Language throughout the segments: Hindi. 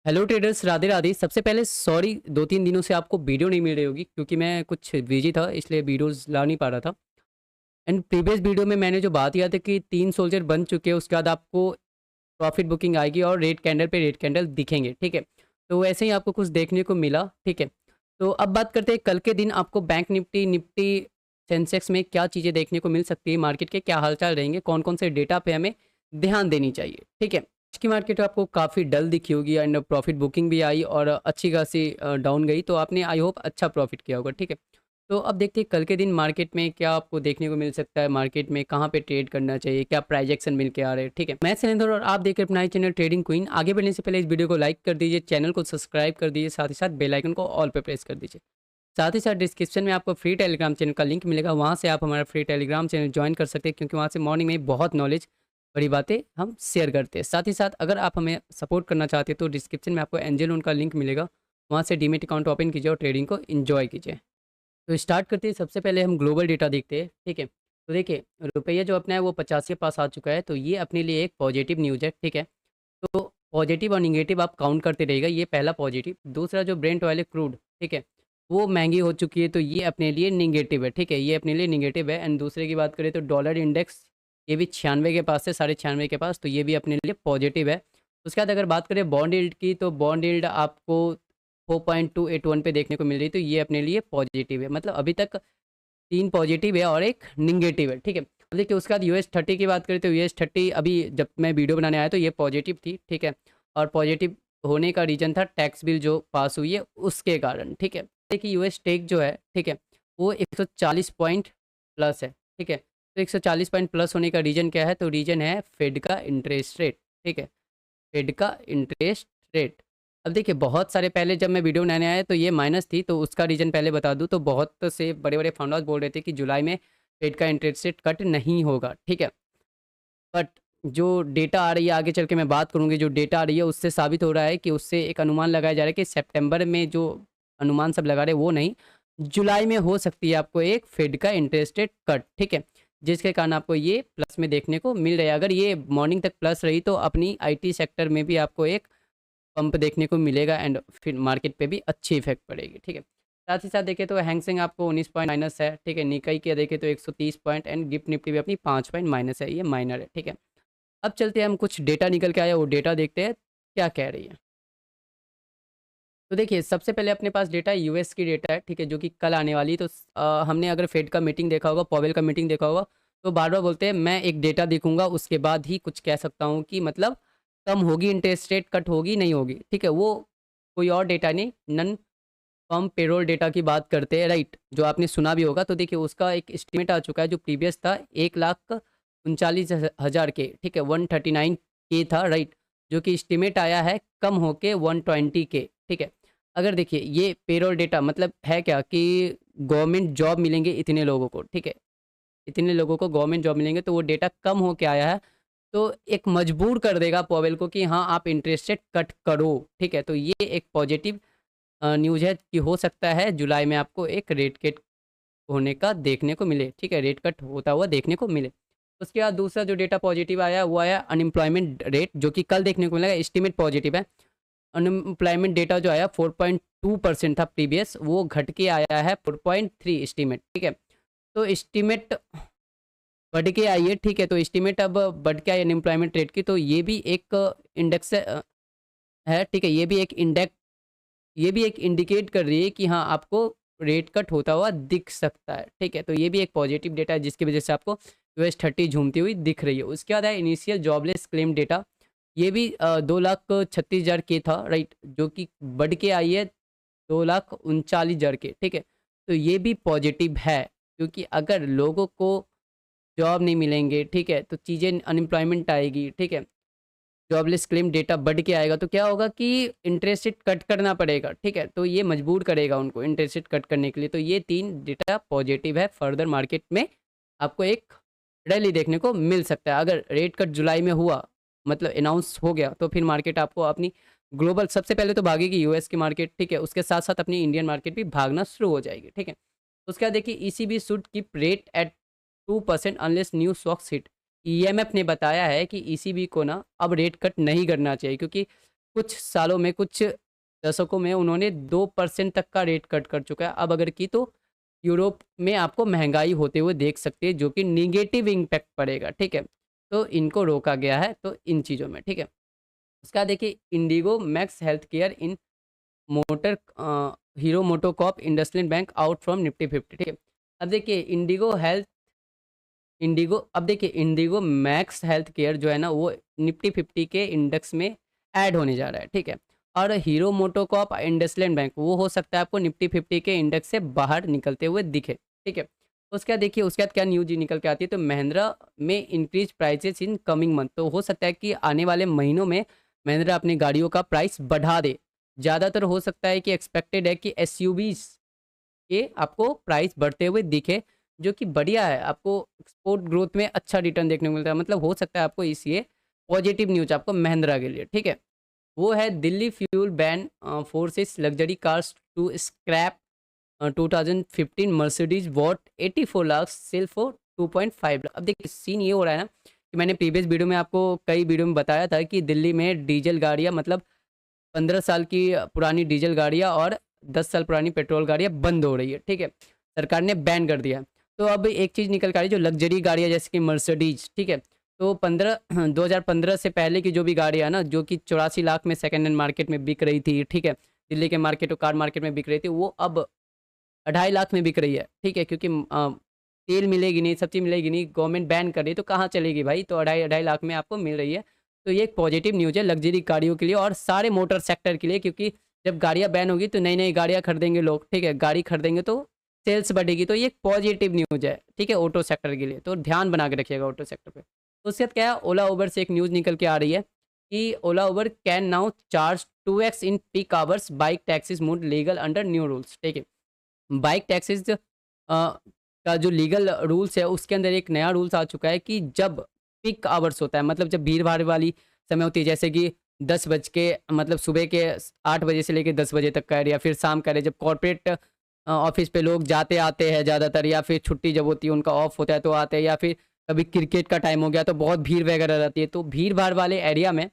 Hello traders, Radhe Radhe. सबसे पहले सॉरी, 2-3 दिनों से आपको वीडियो नहीं मिल रही होगी क्योंकि मैं कुछ बिजी था, इसलिए वीडियोस ला नहीं पा रहा था। एंड प्रीवियस वीडियो में मैंने जो बात किया था कि 3 सोल्जर बन चुके हैं, उसके बाद आपको प्रॉफिट बुकिंग आएगी और रेड कैंडल पे रेड कैंडल दिखेंगे, ठीक है। तो वैसे ही आपको कुछ देखने को मिला, ठीक है। तो अब बात करते हैं कल के दिन आपको बैंक निफ्टी निफ्टी सेंसेक्स में क्या चीज़ें देखने को मिल सकती है, मार्केट के क्या हालचाल रहेंगे, कौन कौन से डेटा पे हमें ध्यान देनी चाहिए, ठीक है। आज की मार्केट आपको काफ़ी डल दिखी होगी एंड प्रॉफिट बुकिंग भी आई और अच्छी खासी डाउन गई, तो आपने आई होप अच्छा प्रॉफिट किया होगा, ठीक है। तो अब देखते हैं कल के दिन मार्केट में क्या आपको देखने को मिल सकता है, मार्केट में कहाँ पे ट्रेड करना चाहिए, क्या प्राइजेक्शन मिल के आ रहे हैं, ठीक है। मैं शैलेंद्र और आप देख रहे हैं अपना चैनल ट्रेडिंग क्वीन। आगे बढ़ने से पहले इस वीडियो को लाइक कर दीजिए, चैनल को सब्सक्राइब कर दीजिए, साथ ही साथ बेल आइकन को ऑल पे प्रेस कर दीजिए। साथ ही साथ डिस्क्रिप्शन में आपको फ्री टेलीग्राम चैनल का लिंक मिलेगा, वहाँ से आप हमारा फ्री टेलीग्राम चैनल ज्वाइन कर सकते हैं क्योंकि वहाँ से मॉर्निंग में बहुत नॉलेज बड़ी बातें हम शेयर करते हैं। साथ ही साथ अगर आप हमें सपोर्ट करना चाहते हैं तो डिस्क्रिप्शन में आपको एंजल लोन का लिंक मिलेगा, वहाँ से डीमेट अकाउंट ओपन कीजिए और ट्रेडिंग को इन्जॉय कीजिए। तो स्टार्ट करते हैं, सबसे पहले हम ग्लोबल डेटा देखते हैं, ठीक है। तो देखिए, रुपया जो अपना है वो 50 के पास आ चुका है, तो ये अपने लिए एक पॉजिटिव न्यूज़ है, ठीक है। तो पॉजिटिव और निगेटिव आप काउंट करते रहिएगा, ये पहला पॉजिटिव। दूसरा जो ब्रेंट ऑयल है क्रूड, ठीक है, वो महंगी हो चुकी है, तो ये अपने लिए निगेटिव है, ठीक है, ये अपने लिए निगेटिव है। एंड दूसरे की बात करें तो डॉलर इंडेक्स, ये भी 96 के पास है, 96.5 के पास, तो ये भी अपने लिए पॉजिटिव है। उसके बाद अगर बात करें बॉन्ड यील्ड की, तो बॉन्ड यील्ड आपको 4.281 पे देखने को मिल रही है, तो ये अपने लिए पॉजिटिव है। मतलब अभी तक 3 पॉजिटिव है और 1 नेगेटिव है, ठीक है। अब देखिए उसके बाद US30 की बात करें तो US30 अभी जब मैं वीडियो बनाने आया तो ये पॉजिटिव थी, ठीक है। और पॉजिटिव होने का रीज़न था टैक्स बिल जो पास हुई है उसके कारण, ठीक है। देखिए US टेक जो है, ठीक है, वो 140 पॉइंट प्लस है, ठीक है। तो 140 पॉइंट प्लस होने का रीज़न क्या है? तो रीज़न है फेड का इंटरेस्ट रेट, ठीक है। फेड का इंटरेस्ट रेट। अब देखिए बहुत सारे, पहले जब मैं वीडियो बनाने आया तो ये माइनस थी, तो उसका रीज़न पहले बता दूँ, तो बहुत से बड़े-बड़े फंड हाउस बोल रहे थे कि जुलाई में फेड का इंटरेस्ट रेट कट नहीं होगा, ठीक है। बट जो डेटा आ रही है, आगे चल के मैं बात करूँगी, जो डेटा आ रही है उससे साबित हो रहा है कि उससे एक अनुमान लगाया जा रहा है कि सितंबर में जो अनुमान सब लगा रहे हैं वो नहीं, जुलाई में हो सकती है आपको एक फेड का इंटरेस्ट रेट कट, ठीक है। जिसके कारण आपको ये प्लस में देखने को मिल रहा है। अगर ये मॉर्निंग तक प्लस रही तो अपनी आईटी सेक्टर में भी आपको एक पंप देखने को मिलेगा एंड फिर मार्केट पे भी अच्छी इफेक्ट पड़ेगी, ठीक है। साथ ही साथ देखें तो हैंगसेंग आपको 19 पॉइंट माइनस है, ठीक है। निकाई की देखें तो 130 पॉइंट एंड गिफ्ट निफ्टी भी अपनी 5 पॉइंट माइनस है, ये माइनर है, ठीक है। अब चलते हैं, हम कुछ डेटा निकल के आया वो डेटा देखते हैं क्या कह रही है। तो देखिए सबसे पहले अपने पास डेटा यूएस की डेटा है, ठीक है, जो कि कल आने वाली है। तो हमने अगर फेड का मीटिंग देखा होगा, पॉवेल का मीटिंग देखा होगा, तो बार बार बोलते हैं मैं एक डेटा देखूंगा उसके बाद ही कुछ कह सकता हूँ कि मतलब कम होगी इंटरेस्ट रेट, कट होगी नहीं होगी, ठीक है। वो कोई और डेटा नहीं, नन फर्म पेरोल डेटा की बात करते हैं, राइट, जो आपने सुना भी होगा। तो देखिए उसका एक एस्टिमेट आ चुका है, जो प्रीवियस था 1,39,000 के, ठीक है, 139 के था, राइट, जो कि एस्टिमेट आया है कम होके 120 के, ठीक है। अगर देखिए ये पेरोल डेटा मतलब है क्या कि गवर्नमेंट जॉब मिलेंगे इतने लोगों को, ठीक है, इतने लोगों को गवर्नमेंट जॉब मिलेंगे, तो वो डेटा कम होके आया है, तो एक मजबूर कर देगा पॉवेल को कि हाँ आप इंटरेस्ट रेट कट करो, ठीक है। तो ये एक पॉजिटिव न्यूज़ है कि हो सकता है जुलाई में आपको एक रेट कट होने का देखने को मिले, ठीक है, रेट कट होता हुआ देखने को मिले। उसके बाद दूसरा जो डेटा पॉजिटिव आया वो आया अनएम्प्लॉयमेंट रेट, जो कि कल देखने को मिलेगा, एस्टिमेट पॉजिटिव है। अनएम्प्लॉयमेंट डेटा जो आया 4.2% था प्रीवियस, वो घट के आया है 4.3 एस्टिमेट, ठीक है। तो एस्टिमेट बढ़ के आई है, ठीक है। तो एस्टिमेट अब बढ़ के आई अनएम्प्लॉयमेंट रेट की, तो ये भी एक इंडेक्स है, ठीक है, ये भी एक इंडिकेट कर रही है कि हाँ आपको रेट कट होता हुआ दिख सकता है, ठीक है। तो ये भी एक पॉजिटिव डेटा है जिसकी वजह से आपको US30 झूमती हुई दिख रही है। उसके बाद है इनिशियल जॉबलेस क्लेम डेटा, ये भी 2,36,000 के था, राइट, जो कि बढ़ के आई है 2,39,000 के, ठीक है। तो ये भी पॉजिटिव है क्योंकि अगर लोगों को जॉब नहीं मिलेंगे, ठीक है, तो चीज़ें अनएम्प्लॉयमेंट आएगी, ठीक है, जॉबलेस क्लेम डेटा बढ़ के आएगा, तो क्या होगा कि इंटरेस्ट रेट कट करना पड़ेगा, ठीक है। तो ये मजबूर करेगा उनको इंटरेस्ट रेट कट करने के लिए। तो ये 3 डेटा पॉजिटिव है, फर्दर मार्केट में आपको एक रैली देखने को मिल सकता है। अगर रेट कट जुलाई में हुआ, मतलब अनाउंस हो गया, तो फिर मार्केट आपको अपनी ग्लोबल सबसे पहले तो भागेगी यूएस की मार्केट, ठीक है, उसके साथ साथ अपनी इंडियन मार्केट भी भागना शुरू हो जाएगी, ठीक है। उसके बाद देखिए ECB should keep rate at 2% unless new shocks hit. EMF ने बताया है कि ईसीबी को ना अब रेट कट नहीं करना चाहिए क्योंकि कुछ सालों में, कुछ दशकों में उन्होंने 2% तक का रेट कट कर चुका है। अब अगर की तो यूरोप में आपको महँगाई होते हुए देख सकते हैं, जो कि नेगेटिव इम्पैक्ट पड़ेगा, ठीक है? तो इनको रोका गया है, तो इन चीज़ों में, ठीक है? उसका देखिए Indigo max health care in motor hero MotoCorp industrial bank out from Nifty 50, ठीक है? अब देखिए इंडिगो मैक्स हेल्थ केयर जो है ना, वो निफ्टी 50 के इंडेक्स में ऐड होने जा रहा है, ठीक है? और हीरो मोटोकॉर्प इंडस्ट्रियल बैंक वो हो सकता है आपको निफ्टी 50 के इंडेक्स से बाहर निकलते हुए दिखे, ठीक है? उसके बाद देखिए उसके बाद क्या न्यूज़ निकल के आती है, तो महिंद्रा में increase prices in coming month, तो हो सकता है कि आने वाले महीनों में महिंद्रा अपनी गाड़ियों का प्राइस बढ़ा दे। ज़्यादातर हो सकता है कि एक्सपेक्टेड है कि एसयूवीज़ के आपको प्राइस बढ़ते हुए दिखे, जो कि बढ़िया है। आपको एक्सपोर्ट ग्रोथ में अच्छा रिटर्न देखने को मिलता है। मतलब हो सकता है आपको इस ये पॉजिटिव न्यूज़ आपको महिंद्रा के लिए, ठीक है? वो है Delhi fuel ban forces luxury cars to scrap 2015 Mercedes worth 84 lakh sale for 2.5 lakh. अब देखिए सीन ये हो रहा है ना, कि मैंने प्रीवियस वीडियो में आपको कई वीडियो में बताया था कि दिल्ली में डीजल गाड़ियाँ, मतलब 15 साल की पुरानी डीजल गाड़ियाँ और 10 साल पुरानी पेट्रोल गाड़ियाँ बंद हो रही है, ठीक है? सरकार ने बैन कर दिया है। तो अब एक चीज़ निकल कर आ रही है, जो लग्जरी गाड़ियाँ जैसे कि मर्सिडीज, ठीक है? तो 2015 से पहले की जो भी गाड़ियाँ है ना, जो कि 84 लाख में सेकंड हैंड मार्केट में बिक रही थी, ठीक है? दिल्ली के मार्केट और कार मार्केट में बिक रही थी, वो अब 2.5 लाख में बिक रही है, ठीक है? क्योंकि तेल मिलेगी नहीं, सब चीज़ मिलेगी नहीं, गवर्नमेंट बैन कर रही है, तो कहाँ चलेगी भाई? तो 2.5 लाख में आपको मिल रही है। तो ये एक पॉजिटिव न्यूज़ है लग्जरी गाड़ियों के लिए और सारे मोटर सेक्टर के लिए, क्योंकि जब गाड़ियाँ बैन होगी तो नई-नई गाड़ियाँ खरीदेंगे लोग, ठीक है? गाड़ी खरीदेंगे तो सेल्स बढ़ेगी, तो ये एक पॉजिटिव न्यूज़ है, ठीक है? ऑटो सेक्टर के लिए, तो ध्यान बना के रखिएगा ऑटो सेक्टर पे। तो उसके बाद क्या है, ओला उबर से एक न्यूज़ निकल के आ रही है कि Ola Uber can now charge 2x in peak hours, bike taxis made legal under new rules, ठीक है? बाइक टैक्सीज का जो लीगल रूल्स है, उसके अंदर एक नया रूल्स आ चुका है कि जब पीक आवर्स होता है, मतलब जब भीड़-भाड़ वाली समय होती है, जैसे कि 10 बज के, मतलब सुबह के 8 बजे से लेके 10 बजे तक का, या फिर शाम का, जब कॉर्पोरेट ऑफिस पे लोग जाते आते हैं ज़्यादातर, या फिर छुट्टी जब होती है उनका ऑफ होता है तो आते हैं, या फिर कभी क्रिकेट का टाइम हो गया तो बहुत भीड़ वगैरह रहती है, तो भीड़-भाड़ वाले एरिया में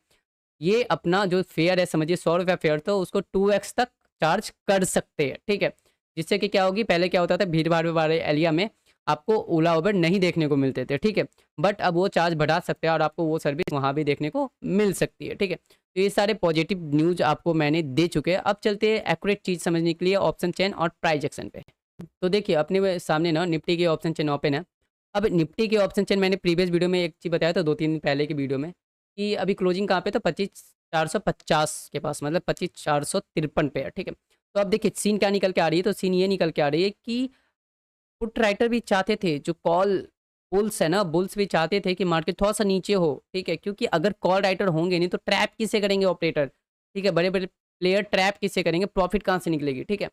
ये अपना जो फेयर है, समझिए ₹100 फेयर, तो उसको 2x तक चार्ज कर सकते हैं, ठीक है? जिससे कि क्या होगी, पहले क्या होता था, भीड़-भाड़ वाले एरिया में आपको ओला उबर नहीं देखने को मिलते थे, ठीक है? बट अब वो चार्ज बढ़ा सकते हैं और आपको वो सर्विस वहाँ भी देखने को मिल सकती है, ठीक है? तो ये सारे पॉजिटिव न्यूज़ आपको मैंने दे चुके हैं। अब चलते हैं एक्यूरेट चीज़ समझने के लिए ऑप्शन चेन और प्राइस एक्शन पे। तो देखिए अपने सामने ना निफ्टी की ऑप्शन चेन ओपन है। अब निफ्टी के ऑप्शन चेन मैंने प्रीवियस वीडियो में एक चीज़ बताया था 2-3 दिन पहले की वीडियो में, कि अभी क्लोजिंग कहाँ पे, तो 25,450 के पास, मतलब 25,453 पे है, ठीक है? तो अब देखिए सीन क्या निकल के आ रही है, तो सीन ये निकल के आ रही है कि पुट राइटर भी चाहते थे, जो कॉल बुल्स है ना, बुल्स भी चाहते थे कि मार्केट थोड़ा-सा नीचे हो, ठीक है? क्योंकि अगर कॉल राइटर होंगे नहीं तो ट्रैप किससे करेंगे ऑपरेटर, ठीक है? बड़े-बड़े प्लेयर ट्रैप किससे करेंगे, प्रॉफिट कहाँ से निकलेगी, ठीक है?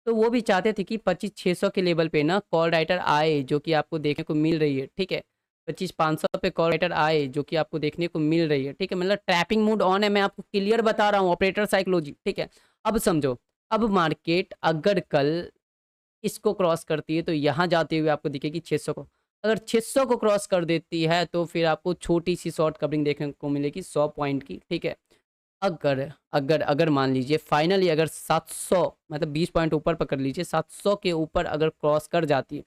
तो वो भी चाहते थे कि 25,600 के लेवल पे ना कॉल राइटर आए, जो कि आपको देखने को मिल रही है, ठीक है? 25,500 पे कॉल राइटर आए, जो कि आपको देखने को मिल रही है, ठीक है? मतलब ट्रैपिंग मोड ऑन है, मैं आपको क्लियर बता रहा हूँ, ऑपरेटर साइकोलॉजी, ठीक है? अब समझो, अब मार्केट अगर कल इसको क्रॉस करती है तो यहाँ जाते हुए आपको दिखेगी 600 को। अगर 600 को क्रॉस कर देती है तो फिर आपको छोटी-सी शॉर्ट कवरिंग देखने को मिलेगी 100 पॉइंट की, ठीक है? अगर अगर अगर मान लीजिए फाइनली अगर 700, मतलब 20 पॉइंट ऊपर पकड़ लीजिए, 700 के ऊपर अगर क्रॉस कर जाती है,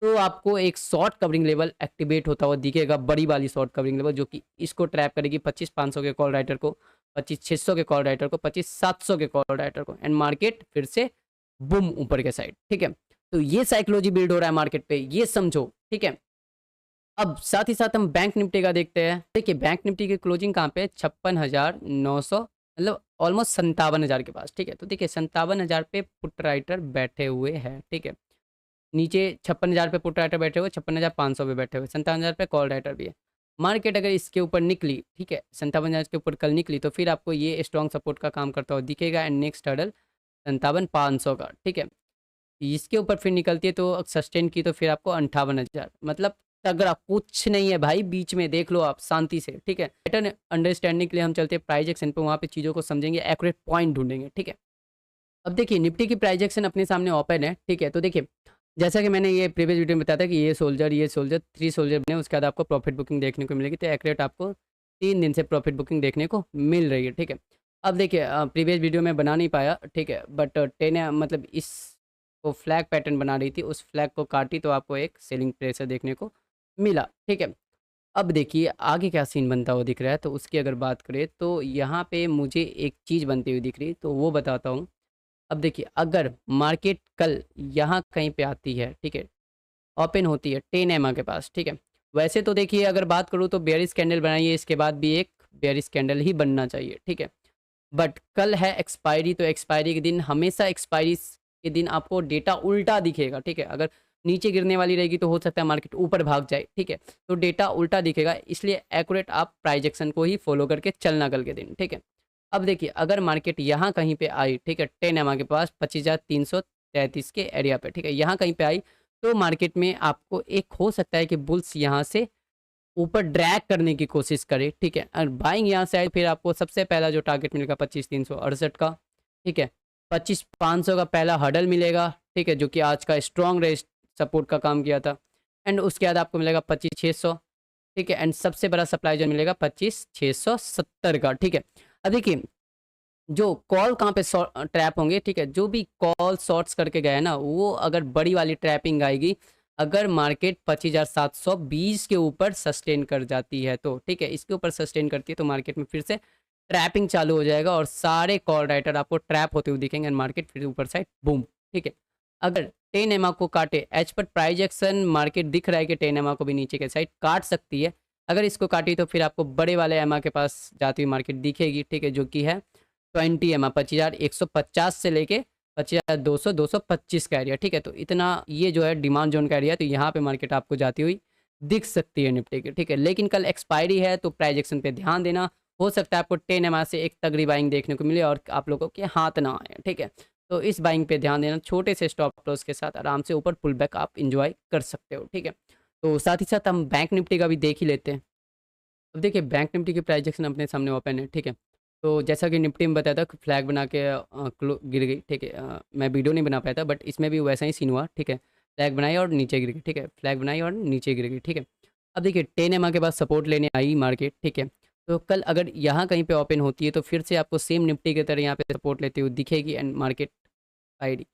तो आपको एक शॉर्ट कवरिंग लेवल एक्टिवेट होता हुआ दिखेगा, बड़ी वाली शॉर्ट कवरिंग लेवल, जो कि इसको ट्रैप करेगी 25,500 के कॉल राइटर को, 25,600 के कॉल राइटर को, 25,700 के कॉल राइटर को, एंड मार्केट फिर से बूम ऊपर के साइड, ठीक है? तो ये साइकोलॉजी बिल्ड हो रहा है मार्केट पे, ये समझो, ठीक है? अब साथ ही साथ हम बैंक निफ्टी का देखते हैं। देखिए बैंक निफ्टी की क्लोजिंग कहाँ पे है, 56,900, मतलब ऑलमोस्ट 57,000 के पास, ठीक है? तो देखिए 57,000 पे पुट राइटर बैठे हुए हैं, ठीक है? नीचे 56,000 पे पुट राइटर बैठे हुए, 56,500 पे बैठे हुए, 57,000 पे कॉल राइटर भी है। मार्केट अगर इसके ऊपर निकली, ठीक है, 57,000 के ऊपर कल निकली, तो फिर आपको ये स्ट्रॉन्ग सपोर्ट का काम करता हुआ दिखेगा, एंड नेक्स्ट हर्डल 57,500 का, ठीक है? इसके ऊपर फिर निकलती है तो सस्टेन की, तो फिर आपको 58,000, मतलब तगड़ा कुछ नहीं है भाई, बीच में देख लो आप शांति से, ठीक है? बेटर अंडरस्टैंडिंग के लिए हम चलते हैं प्राइस एक्शन पे, वहाँ पे चीज़ों को समझेंगे, एक्यूरेट पॉइंट ढूंढेंगे, ठीक है? अब देखिए निफ्टी की प्राइस एक्शन अपने सामने ओपन है, ठीक है? तो देखिए जैसा कि मैंने ये प्रीवियस वीडियो में बताया था कि ये सोल्जर 3 सोल्जर बने, उसके बाद आपको प्रॉफिट बुकिंग देखने को मिलेगी, तो एक्यूरेट आपको 3 दिन से प्रॉफिट बुकिंग देखने को मिल रही है, ठीक है? अब देखिए प्रीवियस वीडियो में बना नहीं पाया, ठीक है, बट 10 मतलब इस वो फ्लैग पैटर्न बना रही थी, उस फ्लैग को काटी तो आपको एक सेलिंग प्रेशर देखने को मिला, ठीक है। अब देखिए आगे क्या सीन बनता हुआ दिख रहा है, तो उसकी अगर बात करें तो यहाँ पे मुझे एक चीज़ बनती हुई दिख रही है, तो वो बताता हूँ। अब देखिए अगर मार्केट कल यहाँ कहीं पे आती है, ठीक है, ओपन होती है 10 एमआ के पास, ठीक है। वैसे तो देखिए अगर बात करूँ तो बेयरिश कैंडल बनाई है, इसके बाद भी एक बेयरिश कैंडल ही बनना चाहिए, ठीक है। बट कल है एक्सपायरी, तो एक्सपायरी के दिन हमेशा एक्सपायरी के दिन आपको डेटा उल्टा दिखेगा, ठीक है। अगर नीचे गिरने वाली रहेगी तो हो सकता है मार्केट ऊपर भाग जाए, ठीक है। तो डेटा उल्टा दिखेगा, इसलिए एक्यूरेट आप प्राइस एक्शन को ही फॉलो करके चलना कल के दिन, ठीक है। अब देखिए अगर मार्केट यहाँ कहीं पे आई, ठीक है, 10 एमआ के पास 25,333 के एरिया पे, ठीक है, यहाँ कहीं पे आई तो मार्केट में आपको एक हो सकता है कि बुल्स यहाँ से ऊपर ड्रैग करने की कोशिश करे, ठीक है। और बाइंग यहाँ से आए फिर आपको सबसे पहला जो टारगेट मिलेगा 25,368 का, ठीक है। 25,500 का पहला हडल मिलेगा, ठीक है, जो कि आज का स्ट्रॉन्ग रेस्ट सपोर्ट का काम किया था। एंड उसके बाद आपको मिलेगा 25,600, ठीक है। एंड सबसे बड़ा सप्लाई जो मिलेगा 25,670 का, ठीक है। अब देखिए जो कॉल कहाँ पे ट्रैप होंगे, ठीक है, जो भी कॉल शॉर्ट्स करके गए ना, वो अगर बड़ी वाली ट्रैपिंग आएगी, अगर मार्केट 25,720 के ऊपर सस्टेन कर जाती है तो, ठीक है, इसके ऊपर सस्टेन करती है तो मार्केट में फिर से ट्रैपिंग चालू हो जाएगा और सारे कॉल राइटर आपको ट्रैप होते हुए दिखेंगे एंड मार्केट फिर ऊपर साइड बूम, ठीक है। अगर 10 एमआ को काटे as per price action, market दिख रहा है कि 10 एमआ को भी नीचे के साइड काट सकती है। अगर इसको काटी तो फिर आपको बड़े वाले एमआ के पास जाती हुई मार्केट दिखेगी, ठीक है, जो कि है 20 एम 25,150 से लेके 25,200 225 का एरिया, ठीक है। तो इतना ये जो है डिमांड जोन का एरिया है, तो यहाँ पे मार्केट आपको जाती हुई दिख सकती है निफ्टी की, ठीक है। लेकिन कल एक्सपायरी है तो प्राइस एक्शन पे ध्यान देना, हो सकता है आपको 10 एम से एक तगड़ी बाइंग देखने को मिले और आप लोगों के हाथ ना आए, ठीक है। तो इस बाइंग पे ध्यान देना, छोटे से स्टॉप लॉस के साथ आराम से ऊपर पुल बैक आप इंजॉय कर सकते हो, ठीक है। तो साथ ही साथ हम बैंक निफ्टी का भी देख ही लेते हैं। अब देखिए बैंक निफ्टी की प्राइस एक्शन अपने सामने ओपन है, ठीक है। तो जैसा कि निफ्टी में बताया था कि फ्लैग बना के गिर गई, ठीक है। मैं वीडियो नहीं बना पाया था बट इसमें भी वैसा ही सीन हुआ, ठीक है। फ्लैग बनाई और नीचे गिर गई, ठीक है, फ्लैग बनाई और नीचे गिर गई, ठीक है। अब देखिए 10 एमआ के बाद सपोर्ट लेने आई मार्केट, ठीक है। तो कल अगर यहाँ कहीं पे ओपन होती है तो फिर से आपको सेम निफ्टी की तरह यहाँ पे सपोर्ट लेते हुए दिखेगी एंड मार्केट आईडी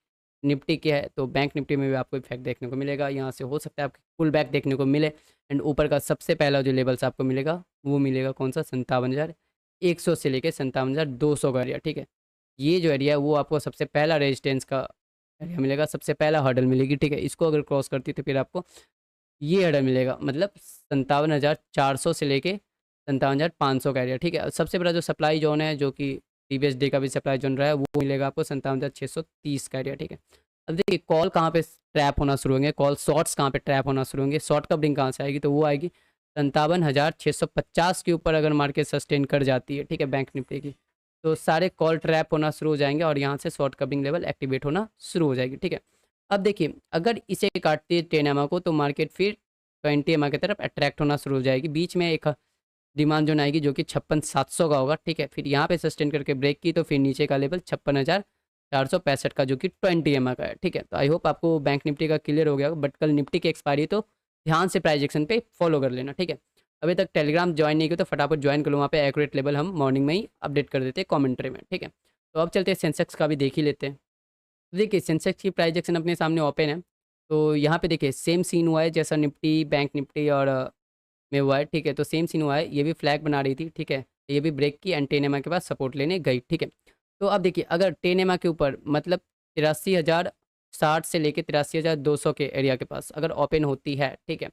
निफ्टी क्या है तो बैंक निफ्टी में भी आपको इफेक्ट देखने को मिलेगा। यहाँ से हो सकता है आपको पुल बैक देखने को मिले एंड ऊपर का सबसे पहला जो लेवल्स आपको मिलेगा वो मिलेगा कौन सा 57,100 से लेके 57,200 का एरिया, ठीक है। ये जो एरिया है वो आपको सबसे पहला रेजिस्टेंस का एरिया मिलेगा, सबसे पहला हर्डल मिलेगी, ठीक है। इसको अगर क्रॉस करती है तो फिर आपको ये हर्डल मिलेगा, मतलब 57,400 से लेके 57,500 का एरिया, ठीक है। सबसे बड़ा जो सप्लाई जोन है जो कि प्रीवियस डे का भी सप्लाई जोन रहा है वो मिलेगा आपको 57,630 का एरिया, ठीक है। अब देखिए कॉल कहाँ पे ट्रैप होना शुरू होंगे, कॉल शॉर्ट्स कहाँ पे ट्रैप होना शुरू होंगे, शॉर्ट कवरिंग कहाँ से आएगी, तो वो आएगी 57,650 के ऊपर अगर मार्केट सस्टेन कर जाती है, ठीक है, बैंक निफ्टी की, तो सारे कॉल ट्रैप होना शुरू हो जाएंगे और यहाँ से शॉर्ट कवरिंग लेवल एक्टिवेट होना शुरू हो जाएगी, ठीक है। अब देखिए अगर इसे काटती है 10 एमआ को तो मार्केट फिर 20 एमआ की तरफ अट्रैक्ट होना शुरू हो जाएगी। बीच में एक डिमांड जोन आएगी जो कि 56,700 का होगा, ठीक है। फिर यहाँ पे सस्टेन करके ब्रेक की तो फिर नीचे का लेवल 56,465 का जो कि 20 एमआ का है, ठीक है। तो आई होप आपको बैंक निफ्टी का क्लियर हो गया होगा, बट कल निफ्टी की एक्सपायरी तो ध्यान से प्राइस एक्शन पे फॉलो कर लेना, ठीक है। अभी तक टेलीग्राम ज्वाइन नहीं किया तो फटाफट ज्वाइन कर लो, वहाँ पे एक्यूरेट लेवल हम मॉर्निंग में ही अपडेट कर देते हैं कॉमेंट्री में, ठीक है। तो अब चलते हैं सेंसेक्स का भी देख ही लेते हैं। तो देखिए सेंसेक्स की प्राइस एक्शन अपने सामने ओपन है, तो यहाँ पे देखिए सेम सीन हुआ है जैसा निफ्टी बैंक निफ्टी और में हुआ है, ठीक है। तो सेम सीन हुआ है, ये भी फ्लैग बना रही थी, ठीक है, ये भी ब्रेक की एंड 10 एमआ के बाद सपोर्ट लेने गई, ठीक है। तो अब देखिए अगर 10 एमआ के ऊपर मतलब 83,060 से लेके 83,200 के एरिया के पास अगर ओपन होती है, ठीक है,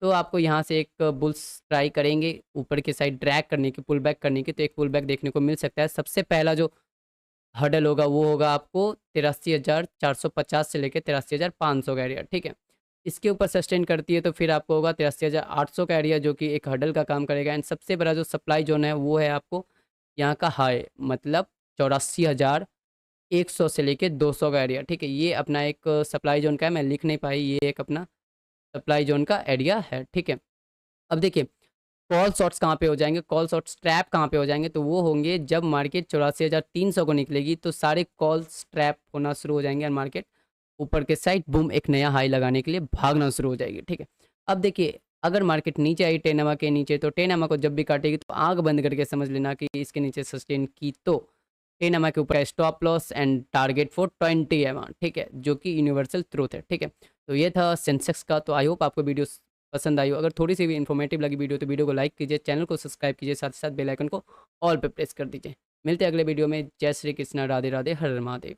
तो आपको यहाँ से एक बुल्स ट्राई करेंगे ऊपर की साइड ड्रैग करने की, पुल बैक करने की, तो एक पुल बैक देखने को मिल सकता है। सबसे पहला जो हर्डल होगा वो होगा आपको 83,450 से लेकर 83,500 का एरिया, ठीक है। इसके ऊपर सस्टेन करती है तो फिर आपको होगा 83,800 का एरिया जो कि एक हर्डल का काम करेगा एंड सबसे बड़ा जो सप्लाई जोन है वो है आपको यहाँ का हाई, मतलब 84,100 से लेके 200 का एरिया, ठीक है। ये अपना एक सप्लाई जोन का है, मैं लिख नहीं पाई, ये एक अपना सप्लाई जोन का एरिया है, ठीक है। अब देखिए कॉल शॉट्स कहाँ पे हो जाएंगे, कॉल शॉट्स ट्रैप कहाँ पे हो जाएंगे, तो वो होंगे जब मार्केट 84,300 को निकलेगी तो सारे कॉल्स ट्रैप होना शुरू हो जाएंगे और मार्केट ऊपर के साइड बूम एक नया हाई लगाने के लिए भागना शुरू हो जाएगी, ठीक है। अब देखिए अगर मार्केट नीचे आई 10 एमआ के नीचे तो 10 एमआ को जब भी काटेगी तो आंख बंद करके समझ लेना कि इसके नीचे सस्टेन की तो 10 एम के ऊपर stop loss and target for 20 M, ठीक है, जो कि यूनिवर्सल ट्रूथ है, ठीक है। तो ये था सेंसेक्स का। तो आई होप आपको वीडियो पसंद आई हो। अगर थोड़ी सी भी इन्फॉर्मेटिव लगी वीडियो तो वीडियो को लाइक कीजिए, चैनल को सब्सक्राइब कीजिए, साथ ही साथ बेल आइकन को ऑल पे प्रेस कर दीजिए। मिलते हैं अगले वीडियो में। जय श्री कृष्णा, राधे राधे, हर हर महादेव।